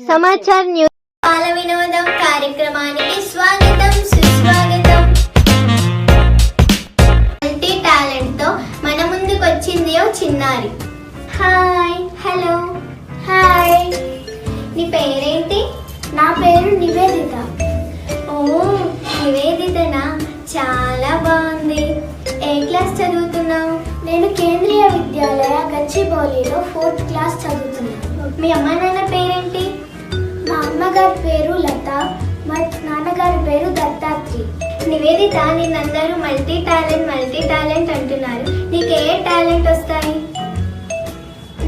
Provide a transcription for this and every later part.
Samachar news బాల వినోదం కార్యక్రమానికి స్వాగతం సుస్వాగతం. మల్టీ టాలెంట్ తో మన ముందుకు వచ్చింది ఓ చిన్నారి. హాయ్. హలో. హాయ్. నీ పేరేంటి? నా పేరు నివేదిత. ఓ నివేదితనా, చాలా బాగుంది. ఏ క్లాస్ చదువుతున్నావు? నేను కేంద్రీయ విద్యాలయ గచ్చిబౌలిలో 4th క్లాస్ చదువుతున్నాను. మీ అమ్మ నాన్న పేరేంటి? మా అమ్మగారి పేరు లత, మా నాన్నగారి పేరు దత్తాత్రి. నివేదిత, నిన్నందరూ మల్టీ టాలెంట్ అంటున్నారు. నీకు ఏ టాలెంట్ వస్తాయి?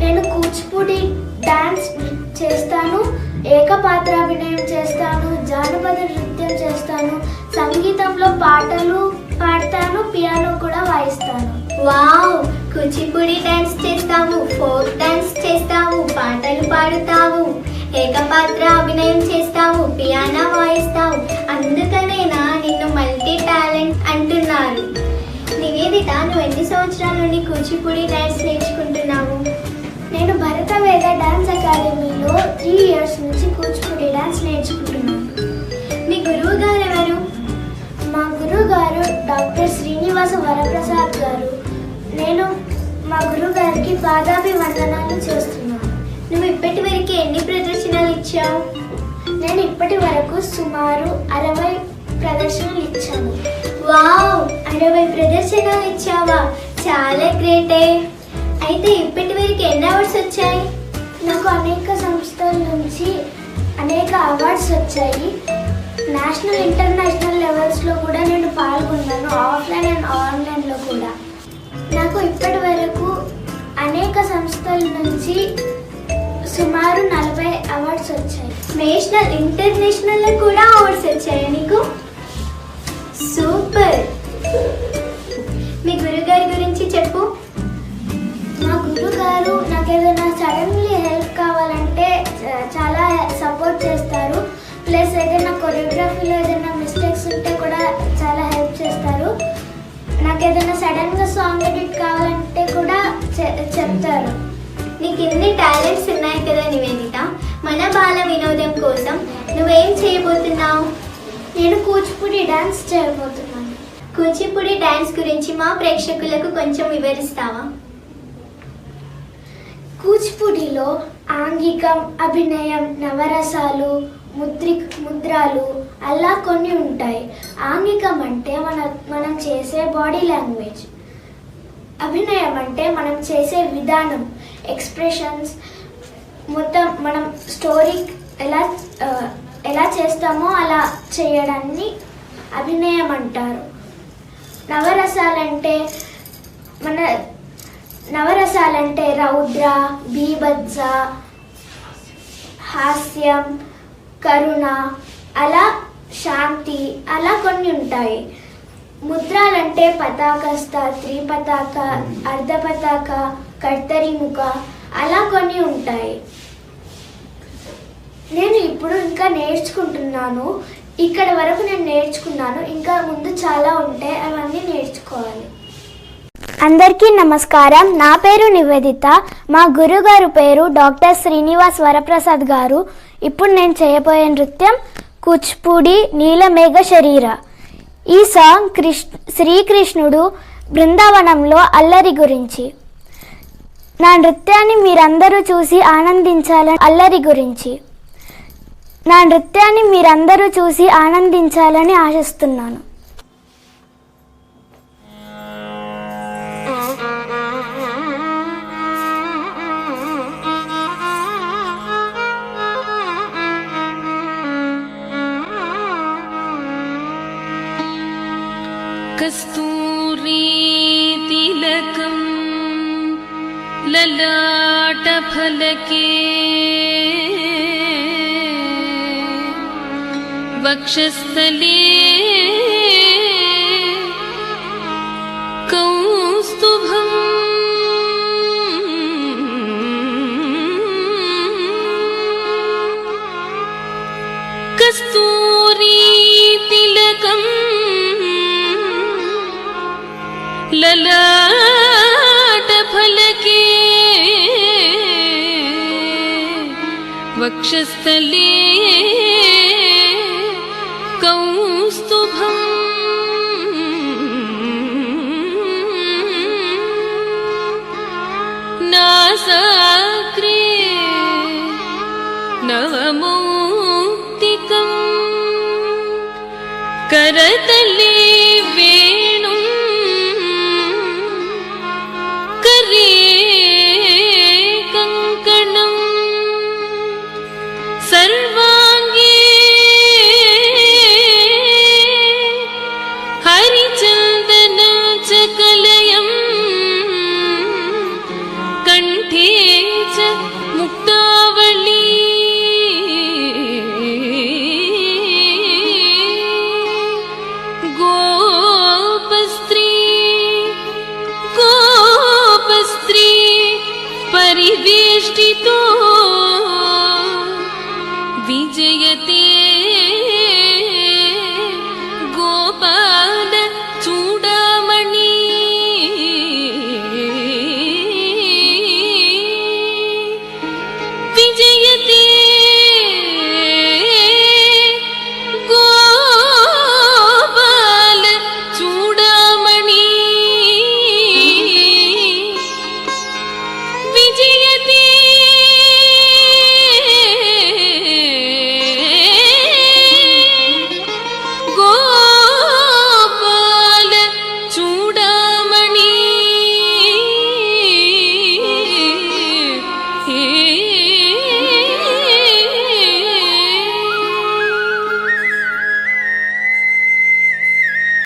నేను కూచిపూడి డాన్స్ చేస్తాను, ఏకపాత్రాభినయం చేస్తాను, జానపద నృత్యం చేస్తాను, సంగీతంలో పాటలు పాడతాను, పియానో కూడా వాయిస్తాను. వావ్! కూచిపూడి డాన్స్ చేస్తావు, ఫోక్ డాన్స్ చేస్తావు, పాటలు పాడుతావు, ఏకపాత్ర అభినయం చేస్తావు, పియానో వాయిస్తావు. అందుకనేనా నిన్ను మల్టీ టాలెంట్ అంటున్నారు. నివేదిత, నువ్వు ఎన్ని సంవత్సరాల నుండి కూచిపూడి డాన్స్ నేర్చుకుంటున్నావు? నేను భరతవేద డాన్స్ అకాడమీలో 3 years నుంచి కూచిపూడి డాన్స్ నేర్చుకుంటున్నాను. మీ గురువు గారు ఎవరు? మా గురువు గారు డాక్టర్ శ్రీనివాస వరప్రసాద్ గారు. నేను మా గురువు గారికి పాదాభివందనాలు చేస్తున్నాను. నువ్వు ఇప్పటి వరకు ఎన్ని ప్రదర్శనలు ఇచ్చావు? నేను ఇప్పటి వరకు సుమారు 60 ప్రదర్శనలు ఇచ్చాను. వావ్! 60 ప్రదర్శనలు ఇచ్చావా? చాలా గ్రేటే. అయితే ఇప్పటి వరకు ఎన్ని అవార్డ్స్ వచ్చాయి? నాకు అనేక సంస్థల నుంచి అనేక అవార్డ్స్ వచ్చాయి. నేషనల్ ఇంటర్నేషనల్ లెవెల్స్లో కూడా నేను పాల్గొన్నాను, ఆఫ్లైన్ అండ్ ఆన్లైన్లో కూడా. నాకు ఇప్పటి వరకు అనేక సంస్థల నుంచి సుమారు 40 అవార్డ్స్ వచ్చాయి. నేషనల్ ఇంటర్నేషనల్ కూడా అవార్డ్స్ వచ్చాయి నీకు? సూపర్. మీ గురుగారి గురించి చెప్పు. మా గురుగారు నాకు ఏదైనా సడన్లీ హెల్ప్ కావాలంటే చాలా సపోర్ట్ చేస్తారు. ప్లస్ ఏదైనా కొరియోగ్రఫీలో ఏదైనా మిస్టేక్స్ ఉంటే కూడా చాలా హెల్ప్ చేస్తారు. నాకు ఏదైనా సడన్గా సాంగ్ ఎడిట్ కావాలంటే కూడా చెప్తారు. నీకు ఇన్ని టాలెంట్స్ ఉన్నాయి కదా నివేదిత, మన బాల వినోదం కోసం నువ్వేం చేయబోతున్నావు? నేను కూచిపూడి డాన్స్ చేయబోతున్నాను. కూచిపూడి డాన్స్ గురించి మా ప్రేక్షకులకు కొంచెం వివరిస్తావా? కూచిపూడిలో ఆంగికం, అభినయం, నవరసాలు, ముద్రాలు అలా కొన్ని ఉంటాయి. ఆంగికం అంటే మనం చేసే బాడీ లాంగ్వేజ్. అభినయం అంటే మనం చేసే విధానం, ఎక్స్ప్రెషన్స్, మొత్తం మనం స్టోరీ ఎలా చేస్తామో అలా చేయడాన్ని అభినయం అంటారు. నవరసాలంటే రౌద్ర, బీభత్స, హాస్యం, కరుణ, అలా శాంతి, అలా కొన్ని ఉంటాయి. ముద్రాలంటే పతాకస్థ, త్రిపతాక, అర్ధపతాక, కర్తరిముఖ, అలా కొన్ని ఉంటాయి. నేను ఇప్పుడు ఇంకా నేర్చుకుంటున్నాను. ఇక్కడ వరకు నేను నేర్చుకున్నాను, ఇంకా ముందు చాలా ఉంటాయి, అవన్నీ నేర్చుకోవాలి. అందరికీ నమస్కారం. నా పేరు నివేదిత. మా గురుగారు పేరు డాక్టర్ శ్రీనివాస్ వరప్రసాద్ గారు. ఇప్పుడు నేను చేయబోయే నృత్యం కూచిపూడి నీలమేఘ శరీర. ఈ సాంగ్ శ్రీకృష్ణుడు బృందావనంలో అల్లరి గురించి. నా నృత్యాన్ని మీరందరూ చూసి ఆనందించాలని ఆశిస్తున్నాను. కస్తూరీ తిలకం లలాటఫలకే వక్షస్థలే కౌస్తుభం కస్తూరీ తిలకం లలాటఫలకే वक्षस्थले कौस्तुभम् नासाग्रे नवमौक्तिकम् करतले वेणुं करे कङ्कणम् सर्वाङ्गे हरिचन्दनं च कलयम् कंठे च मुक्तावली गोपस्त्री परिवेष्टितो विजयते